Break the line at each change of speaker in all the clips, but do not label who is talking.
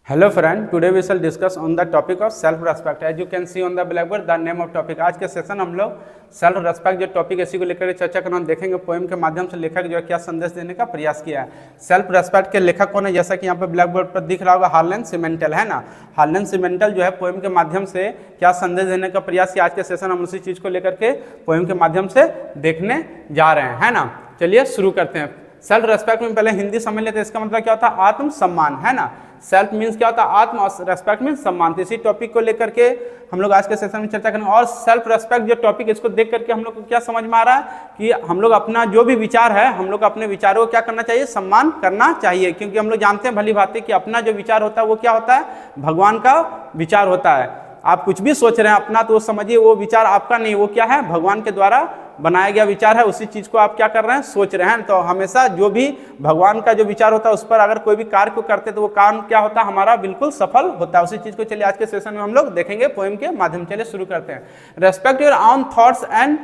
Hello friend, today we shall discuss on the topic of self respect. As you can see on the blackboard, the name of topic. आज के session हम लोग self respect जो topic इसी को लेकर चर्चा करना देखेंगे। पोएम के माध्यम से लेखक जो है क्या संदेश देने का प्रयास किया है। सेल्फ रेस्पेक्ट के लेखक कौन है, जैसा कि यहाँ पे ब्लैक बोर्ड पर दिख रहा होगा, हार्लन सीमेंटल है ना। हार्लन सीमेंटल जो है पोएम के माध्यम से क्या संदेश देने का प्रयास किया। आज के सेशन हम उसी चीज़ को लेकर के पोएम के माध्यम से देखने जा रहे हैं, है ना। चलिए शुरू करते हैं। सेल्फ रेस्पेक्ट में पहले हिंदी समझ लेते हैं। इसका मतलब क्या होता है, आत्मसम्मान, है ना। सेल्फ मीन्स क्या होता है, आत्म, और रेस्पेक्ट मीन्स सम्मान। तो इसी टॉपिक को लेकर के हम लोग आज के सेशन में चर्चा करेंगे। और सेल्फ रेस्पेक्ट जो टॉपिक, इसको देख करके हम लोग को क्या समझ में आ रहा है कि हम लोग अपना जो भी विचार है, हम लोग अपने विचारों को क्या करना चाहिए, सम्मान करना चाहिए। क्योंकि हम लोग जानते हैं भली भांति कि अपना जो विचार होता है वो क्या होता है, भगवान का विचार होता है। आप कुछ भी सोच रहे हैं अपना, तो समझिए वो विचार आपका नहीं, वो क्या है, भगवान के द्वारा बनाया गया विचार है। उसी चीज को आप क्या कर रहे हैं, सोच रहे हैं। तो हमेशा जो भी भगवान का जो विचार होता है उस पर अगर कोई भी कार्य को करते तो वो काम क्या होता है, हमारा बिल्कुल सफल होता है। उसी चीज को चलिए आज के सेशन में हम लोग देखेंगे पोएम के माध्यम। चलिए शुरू करते हैं। Respect your own thoughts and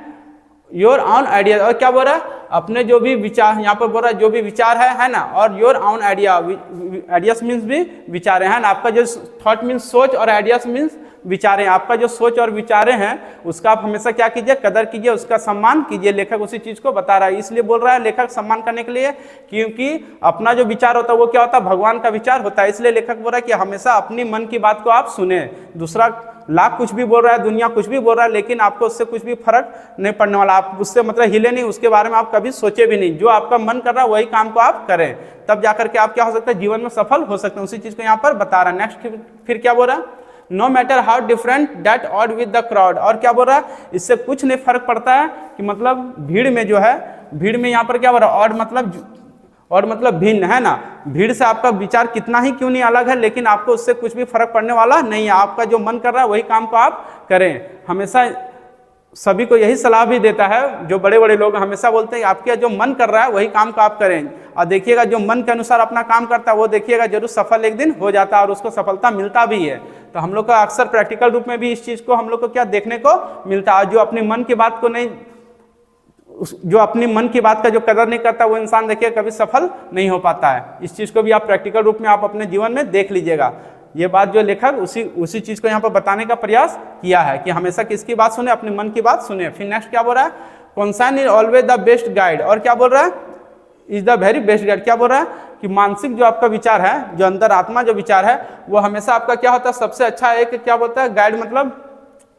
your own idea. और क्या बोल रहा है, अपने जो भी विचार, यहाँ पर बोल रहा है जो भी विचार है ना। और your own idea, ideas means भी विचारे है ना। आपका जो थॉट मीन्स सोच, और आइडियाज मीन्स विचारें। आपका जो सोच और विचारे हैं उसका आप हमेशा क्या कीजिए, कदर कीजिए, उसका सम्मान कीजिए। लेखक उसी चीज को बता रहा है, इसलिए बोल रहा है लेखक सम्मान करने के लिए, क्योंकि अपना जो विचार होता है वो क्या होता है, भगवान का विचार होता है। इसलिए लेखक बोल रहा है कि हमेशा अपनी मन की बात को आप सुने। दूसरा लाख कुछ भी बोल रहा है, दुनिया कुछ भी बोल रहा है, लेकिन आपको उससे कुछ भी फर्क नहीं पड़ने वाला। आप उससे मतलब हिले नहीं, उसके बारे में आप कभी सोचे भी नहीं। जो आपका मन कर रहा है वही काम को आप करें, तब जाकर के आप क्या हो सकता है, जीवन में सफल हो सकते हैं। उसी चीज को यहाँ पर बता रहा है। नेक्स्ट फिर क्या बोल रहा है, no matter how different that odd with the crowd. और क्या बोल रहा है, इससे कुछ नहीं फर्क पड़ता है कि मतलब भीड़ में जो है, भीड़ में यहाँ पर क्या बोल रहा है, और मतलब भिन्न, है ना। भीड़ से आपका विचार कितना ही क्यों नहीं अलग है, लेकिन आपको उससे कुछ भी फर्क पड़ने वाला नहीं है। आपका जो मन कर रहा है वही काम को आप करें। हमेशा सभी को यही सलाह भी देता है, जो बड़े बड़े लोग हमेशा बोलते हैं आपके जो मन कर रहा है वही काम को आप करें। और देखिएगा जो मन के अनुसार अपना काम करता है वो देखिएगा जरूर सफल एक दिन हो जाता है, और उसको सफलता मिलता भी है। तो हम लोग का अक्सर प्रैक्टिकल रूप में भी इस चीज को हम लोग को क्या देखने को मिलता है। जो अपने मन की बात को नहीं, जो अपनी मन की बात का जो कदर नहीं करता वो इंसान देखिए कभी सफल नहीं हो पाता है। इस चीज को भी आप प्रैक्टिकल रूप में आप अपने जीवन में देख लीजिएगा। ये बात जो लेखक उसी चीज को यहाँ पर बताने का प्रयास किया है कि हमेशा किसकी बात सुने, अपने मन की बात सुने। फिर नेक्स्ट क्या बोल रहा है, concern is always the best guide. और क्या बोल रहा है, is the very best guide. क्या बोल रहा है कि मानसिक जो आपका विचार है, जो अंतर आत्मा जो विचार है, वो हमेशा आपका क्या होता है, सबसे अच्छा एक क्या बोलता है, गाइड मतलब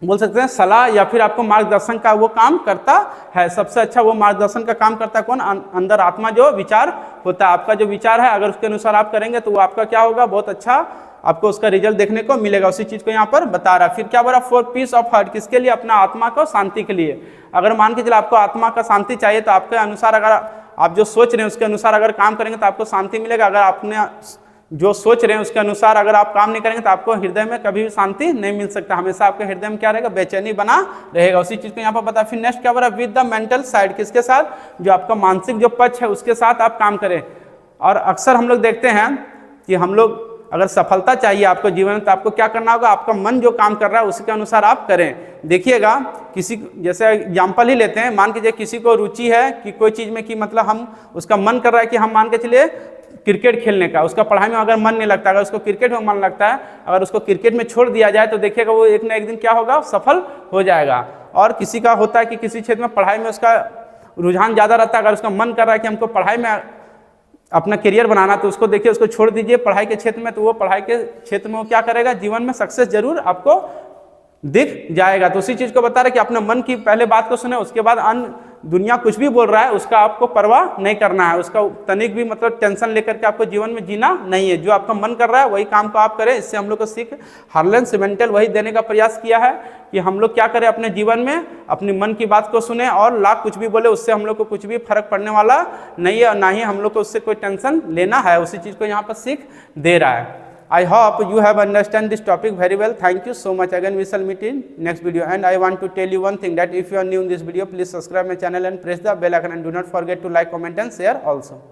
बोल सकते हैं सलाह या फिर आपको मार्गदर्शन का वो काम करता है। सबसे अच्छा वो मार्गदर्शन का काम करता है कौन, अंदर आत्मा जो विचार होता है। आपका जो विचार है अगर उसके अनुसार आप करेंगे तो वो आपका क्या होगा, बहुत अच्छा आपको उसका रिजल्ट देखने को मिलेगा। उसी चीज को यहाँ पर बता रहा है। फिर क्या बोल रहा है, फॉर पीस ऑफ हार्ट, किसके लिए, अपना आत्मा को शांति के लिए। अगर मान के चले आपको आत्मा का शांति चाहिए तो आपके अनुसार अगर आप जो सोच रहे हैं उसके अनुसार अगर काम करेंगे तो आपको शांति मिलेगा। अगर आपने जो सोच रहे हैं उसके अनुसार अगर आप काम नहीं करेंगे तो आपको हृदय में कभी भी शांति नहीं मिल सकता। हमेशा आपके हृदय में क्या रहेगा, बेचैनी बना रहेगा। उसी चीज को यहाँ पर बता। फिर नेक्स्ट क्या बोल रहा है, विद द मेंटल साइड, किसके साथ, जो आपका मानसिक जो पक्ष है उसके साथ आप काम करें। और अक्सर हम लोग देखते हैं कि हम लोग अगर सफलता चाहिए आपको जीवन में तो आपको क्या करना होगा, आपका मन जो काम कर रहा है उसके अनुसार आप करें। देखिएगा किसी, जैसे एग्जाम्पल ही लेते हैं, मान कीजिए किसी को रुचि है कि कोई चीज़ में, कि मतलब हम उसका मन कर रहा है कि हम मान के चलिए क्रिकेट खेलने का, उसका पढ़ाई में अगर मन नहीं लगता, अगर उसको क्रिकेट में मन लगता है, अगर उसको क्रिकेट में छोड़ दिया जाए तो देखिएगा वो एक ना एक दिन क्या होगा, सफल हो जाएगा। और किसी का होता है कि किसी क्षेत्र में पढ़ाई में उसका रुझान ज़्यादा रहता है, अगर उसका मन कर रहा है कि हमको पढ़ाई में अपना करियर बनाना, तो उसको देखिए उसको छोड़ दीजिए पढ़ाई के क्षेत्र में, तो वो पढ़ाई के क्षेत्र में वो क्या करेगा, जीवन में सक्सेस जरूर आपको दिख जाएगा। तो उसी चीज को बता रहे कि अपने मन की पहले बात को सुने, उसके बाद अन्य दुनिया कुछ भी बोल रहा है उसका आपको परवाह नहीं करना है, उसका तनिक भी मतलब टेंशन लेकर के आपको जीवन में जीना नहीं है। जो आपका मन कर रहा है वही काम को आप करें। इससे हम लोग को सीख हार्लन सीमेंटल वही देने का प्रयास किया है कि हम लोग क्या करें, अपने जीवन में अपने मन की बात को सुने, और लाख कुछ भी बोले उससे हम लोग को कुछ भी फर्क पड़ने वाला नहीं है, और ना ही हम लोग को उससे कोई टेंशन लेना है। उसी चीज को यहाँ पर सीख दे रहा है। I hope you have understand this topic very well. Thank you so much. Again, we shall meet in next video. And I want to tell you one thing, that if you are new in this video, please subscribe my channel and press the bell icon, and do not forget to like, comment and share also.